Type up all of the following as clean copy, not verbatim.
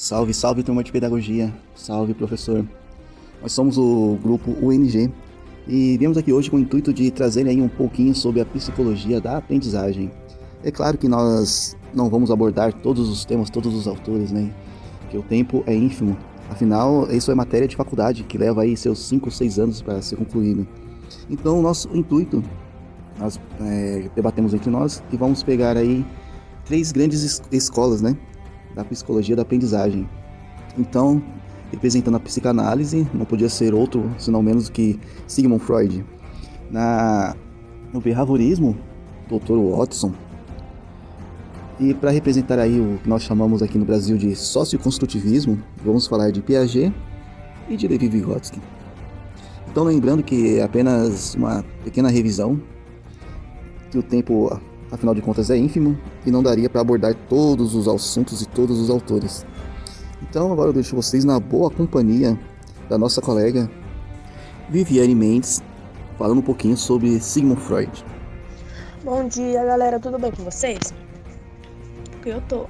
Salve, salve turma de pedagogia, salve professor. Nós somos o grupo UNG e viemos aqui hoje com o intuito de trazer aí um pouquinho sobre a psicologia da aprendizagem. É claro que nós não vamos abordar todos os temas, todos os autores, né? Que o tempo é ínfimo. Afinal, isso é matéria de faculdade que leva aí seus 5, 6 anos para ser concluído. Então, o nosso intuito, nós debatemos entre nós e vamos pegar aí três grandes escolas, né? Da psicologia da aprendizagem. Então, representando a psicanálise, não podia ser outro, senão menos que Sigmund Freud. No behaviorismo, Dr. Watson. E para representar aí o que nós chamamos aqui no Brasil de socioconstrutivismo, vamos falar de Piaget e de Levi-Vygotsky. Então, lembrando que é apenas uma pequena revisão, que o tempo, afinal de contas, é ínfimo e não daria para abordar todos os assuntos e todos os autores. Então agora eu deixo vocês na boa companhia da nossa colega Viviane Mendes, falando um pouquinho sobre Sigmund Freud. Bom dia, galera, tudo bem com vocês? Eu tô.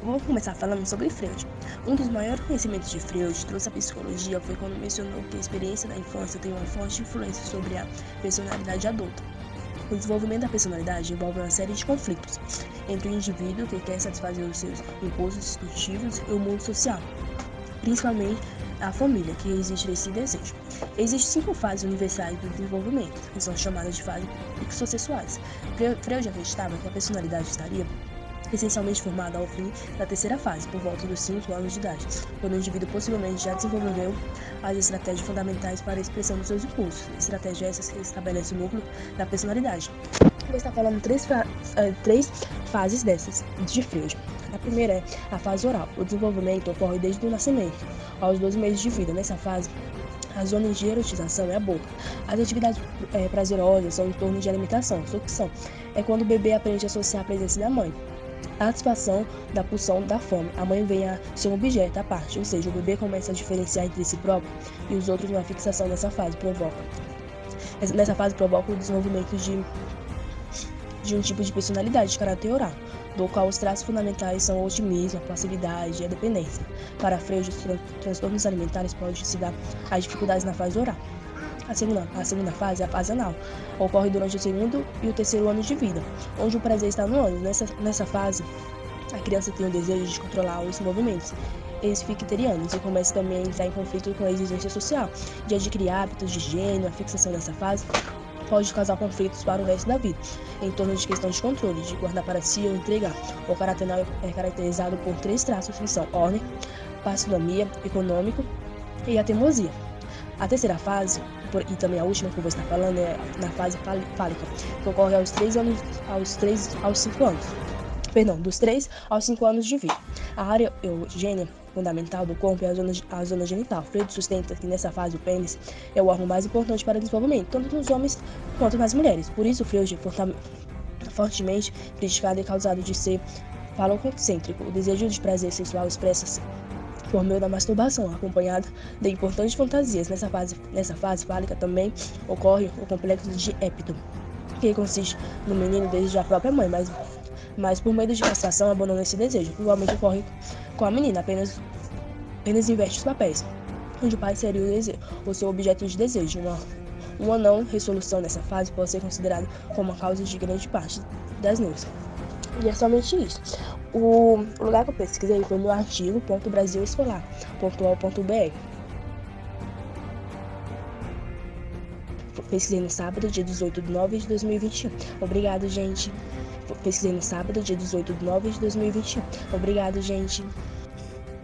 Vamos começar falando sobre Freud. Um dos maiores conhecimentos de Freud trouxe à psicologia foi quando mencionou que a experiência da infância tem uma forte influência sobre a personalidade adulta. O desenvolvimento da personalidade envolve uma série de conflitos entre o indivíduo que quer satisfazer os seus impulsos instintivos e o mundo social, principalmente a família, que existe esse desejo. Existem 5 fases universais do desenvolvimento, que são chamadas de fases psicossexuais. Freud acreditava que a personalidade estaria essencialmente formada ao fim da terceira fase, por volta dos 5 anos de idade, quando o indivíduo possivelmente já desenvolveu as estratégias fundamentais para a expressão dos seus impulsos, estratégias essas que estabelecem o núcleo da personalidade. Vou estar falando três fases dessas de Freud. A primeira é a fase oral. O desenvolvimento ocorre desde o nascimento aos 12 meses de vida. Nessa fase, a zona de erotização é a boca. As atividades prazerosas são em torno de alimentação, sucção. É quando o bebê aprende a associar a presença da mãe. A satisfação da pulsão da fome. A mãe vem a ser um objeto à parte, ou seja, o bebê começa a diferenciar entre si próprio e os outros na fixação dessa fase provoca. Nessa fase provoca o desenvolvimento de um tipo de personalidade de caráter oral, do qual os traços fundamentais são o otimismo, a passividade e a dependência. Para Freud, os transtornos alimentares podem se dar às dificuldades na fase oral. A segunda fase é a fase anal. Ocorre durante o segundo e o terceiro ano de vida, onde o prazer está no ânus. Nessa fase, a criança tem o desejo de controlar os movimentos esficterianos e começa também a entrar em conflito com a exigência social, de adquirir hábitos de higiene. A fixação dessa fase pode causar conflitos para o resto da vida, em torno de questão de controle, de guardar para si ou entregar. O caráter anal é caracterizado por 3 traços que são ordem, parcimônia, econômico e a teimosia. A terceira fase, e também a última que eu vou estar falando, é na fase fálica, que ocorre dos 3 aos 5 anos de vida. A área eugênia fundamental do corpo é a zona genital. Freud sustenta que nessa fase o pênis é o órgão mais importante para o desenvolvimento, tanto nos homens quanto nas mulheres. Por isso, Freud é fortemente criticado e causado de ser falocêntrico. O desejo de prazer sexual expressa-se por meio da masturbação, acompanhada de importantes fantasias. Nessa fase fálica também ocorre o complexo de Édipo, que consiste no menino desejar a própria mãe, mas por meio de castração abandona esse desejo. Igualmente ocorre com a menina, apenas inverte os papéis, onde o pai seria o seu objeto de desejo. Uma não resolução nessa fase pode ser considerada como a causa de grande parte das neuras. E é somente isso. O lugar que eu pesquisei foi no artigo .brasilescolar.ol.br. Pesquisei no sábado, dia 18 de nove de 2021. Obrigado, gente. Pesquisei no sábado, dia 18 de nove de 2021. Obrigado, gente.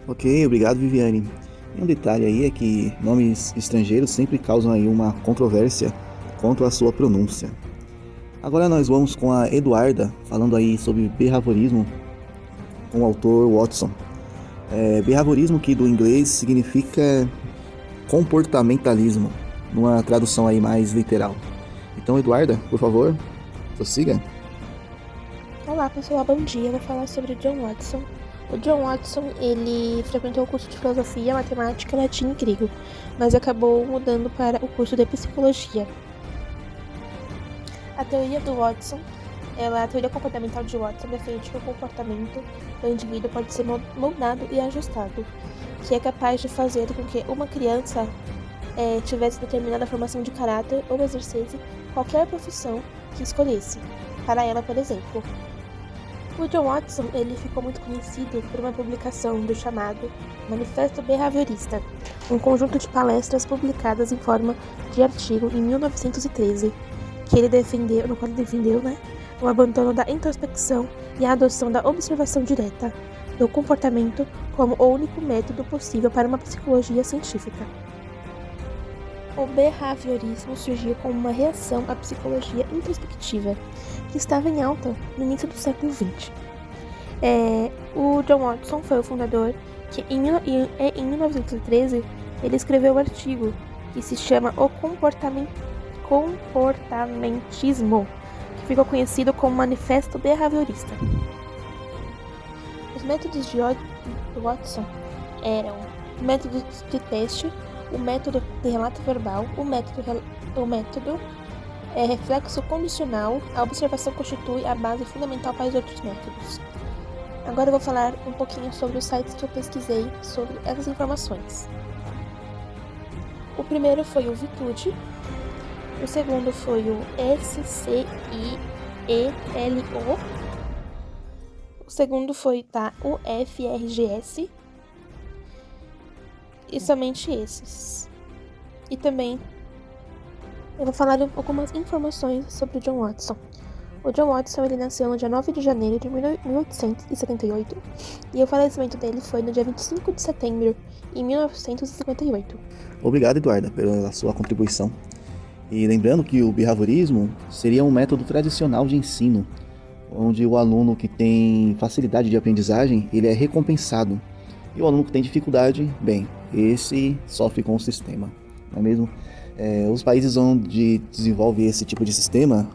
Ok, obrigado Viviane. E um detalhe aí é que nomes estrangeiros sempre causam aí uma controvérsia quanto à sua pronúncia. Agora nós vamos com a Eduarda, falando aí sobre behaviorismo, com o autor Watson. Behaviorismo, que do inglês significa comportamentalismo, numa tradução aí mais literal. Então, Eduarda, por favor, prossiga. Olá pessoal, bom dia. Eu vou falar sobre John Watson. O John Watson, ele frequentou o curso de filosofia, matemática, latim e grego, mas acabou mudando para o curso de psicologia. A teoria do Watson A teoria comportamental de Watson defende que o comportamento do indivíduo pode ser moldado e ajustado, que é capaz de fazer com que uma criança tivesse determinada formação de caráter ou exercesse qualquer profissão que escolhesse, para ela, por exemplo. O John Watson ele ficou muito conhecido por uma publicação do chamado Manifesto Behaviorista, um conjunto de palestras publicadas em forma de artigo em 1913, no qual ele defendeu, o abandono da introspecção e a adoção da observação direta do comportamento como o único método possível para uma psicologia científica. O behaviorismo surgiu como uma reação à psicologia introspectiva, que estava em alta no início do século XX. O John Watson foi o fundador, que em 1913 ele escreveu um artigo que se chama O Comportamentismo, que ficou conhecido como Manifesto Behaviorista. Os métodos de Watson eram o método de teste, o método de relato verbal, o método reflexo condicional. A observação constitui a base fundamental para os outros métodos. Agora eu vou falar um pouquinho sobre os sites que eu pesquisei sobre essas informações. O primeiro foi o Vitude, o segundo foi o SCIELO, o segundo foi o FRGS, e somente esses. E também eu vou falar algumas informações sobre o John Watson. O John Watson ele nasceu no dia 9 de janeiro de 1878 e o falecimento dele foi no dia 25 de setembro de 1958. Obrigado, Eduarda, pela sua contribuição. E lembrando que o behaviorismo seria um método tradicional de ensino, onde o aluno que tem facilidade de aprendizagem, ele é recompensado. E o aluno que tem dificuldade, bem, esse sofre com o sistema, não é mesmo? Os países onde desenvolve esse tipo de sistema,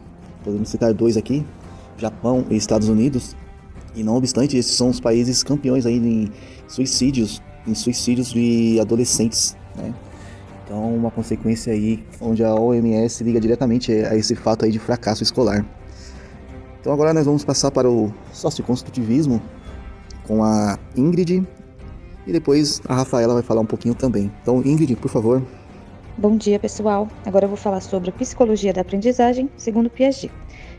podemos citar dois aqui, Japão e Estados Unidos, e não obstante, esses são os países campeões aí em suicídios de adolescentes, né? Então, uma consequência aí, onde a OMS liga diretamente a esse fato aí de fracasso escolar. Então agora nós vamos passar para o socioconstrutivismo com a Ingrid, e depois a Rafaela vai falar um pouquinho também. Então, Ingrid, por favor. Bom dia, pessoal. Agora eu vou falar sobre a psicologia da aprendizagem, segundo Piaget.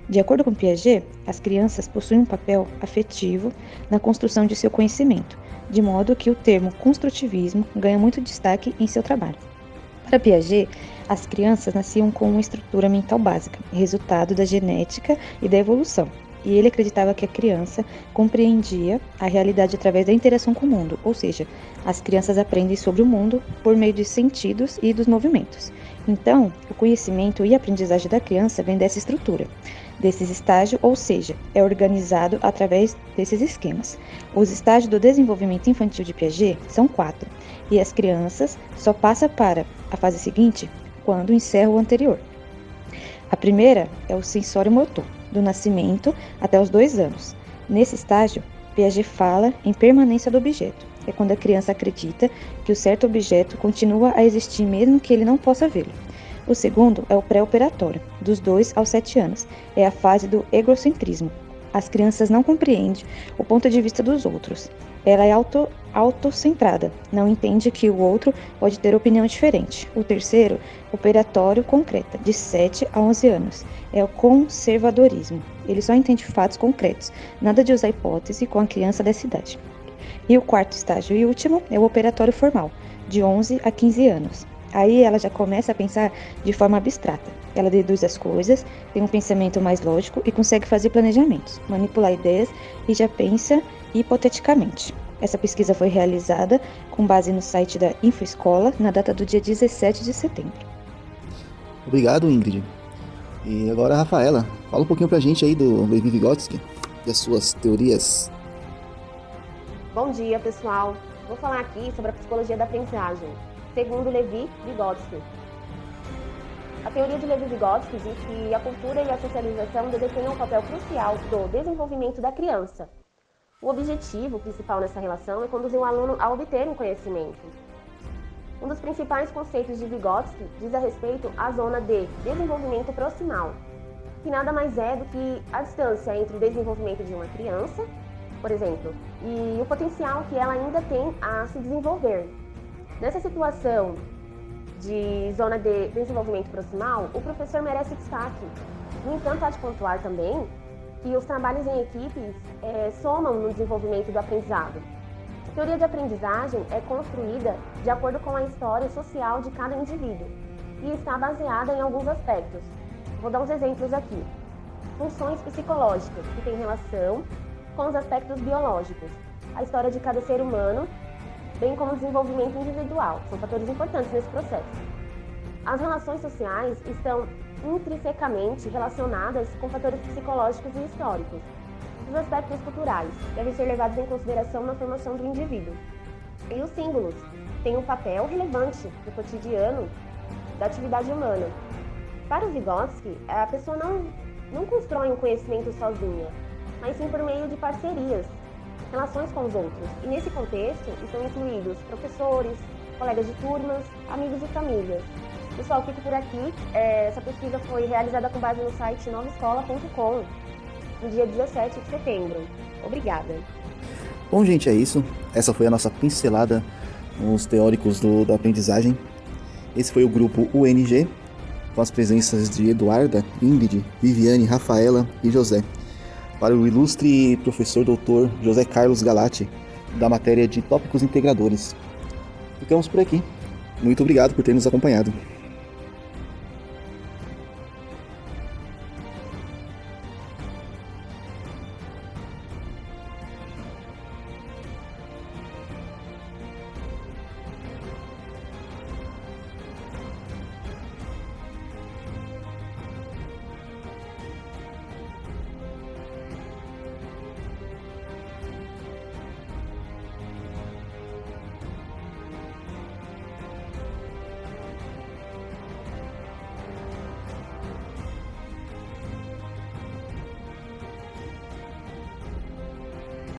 De acordo com Piaget, as crianças possuem um papel afetivo na construção de seu conhecimento, de modo que o termo construtivismo ganha muito destaque em seu trabalho. Para Piaget, as crianças nasciam com uma estrutura mental básica, resultado da genética e da evolução. E ele acreditava que a criança compreendia a realidade através da interação com o mundo, ou seja, as crianças aprendem sobre o mundo por meio dos sentidos e dos movimentos. Então, o conhecimento e a aprendizagem da criança vem dessa estrutura, desses estágios, ou seja, é organizado através desses esquemas. Os estágios do desenvolvimento infantil de Piaget são 4, e as crianças só passam para a fase seguinte quando encerram o anterior. A primeira é o sensório-motor, do nascimento até os 2 anos. Nesse estágio, Piaget fala em permanência do objeto. É quando a criança acredita que o certo objeto continua a existir mesmo que ele não possa vê-lo. O segundo é o pré-operatório, dos 2 aos 7 anos. É a fase do egocentrismo. As crianças não compreendem o ponto de vista dos outros. Ela é autocentrada, não entende que o outro pode ter opinião diferente. O terceiro, operatório concreta, de 7 a 11 anos, é o conservadorismo. Ele só entende fatos concretos, nada de usar hipótese com a criança dessa idade. E o quarto estágio e último é o operatório formal, de 11 a 15 anos. Aí ela já começa a pensar de forma abstrata. Ela deduz as coisas, tem um pensamento mais lógico e consegue fazer planejamentos, manipular ideias e já pensa hipoteticamente. Essa pesquisa foi realizada com base no site da InfoEscola na data do dia 17 de setembro. Obrigado, Ingrid. E agora a Rafaela, fala um pouquinho pra gente aí do Levi Vygotsky e as suas teorias. Bom dia, pessoal. Vou falar aqui sobre a psicologia da aprendizagem, segundo Levi Vygotsky. A teoria de Levi Vygotsky diz que a cultura e a socialização desempenham um papel crucial do desenvolvimento da criança. O objetivo principal nessa relação é conduzir o aluno a obter um conhecimento. Um dos principais conceitos de Vygotsky diz a respeito à zona de desenvolvimento proximal. que nada mais é do que a distância entre o desenvolvimento de uma criança, por exemplo, e o potencial que ela ainda tem a se desenvolver. Nessa situação de zona de desenvolvimento proximal, o professor merece destaque. No entanto, há de pontuar também que os trabalhos em equipes somam no desenvolvimento do aprendizado. A teoria de aprendizagem é construída de acordo com a história social de cada indivíduo e está baseada em alguns aspectos. Vou dar uns exemplos aqui. Funções psicológicas, que têm relação com os aspectos biológicos, a história de cada ser humano, bem como o desenvolvimento individual, são fatores importantes nesse processo. As relações sociais estão intrinsecamente relacionadas com fatores psicológicos e históricos. Os aspectos culturais devem ser levados em consideração na formação do indivíduo. E os símbolos têm um papel relevante no cotidiano da atividade humana. Para o Vygotsky, a pessoa não constrói um conhecimento sozinha, mas sim por meio de parcerias, relações com os outros. E nesse contexto estão incluídos professores, colegas de turmas, amigos e famílias. Pessoal, fico por aqui. Essa pesquisa foi realizada com base no site novaescola.com, no dia 17 de setembro. Obrigada. Bom, gente, é isso. Essa foi a nossa pincelada nos teóricos da aprendizagem. Esse foi o grupo UNG, com as presenças de Eduarda, Ingrid, Viviane, Rafaela e José. Para o ilustre professor doutor José Carlos Galati, da matéria de Tópicos Integradores. Ficamos por aqui. Muito obrigado por ter nos acompanhado.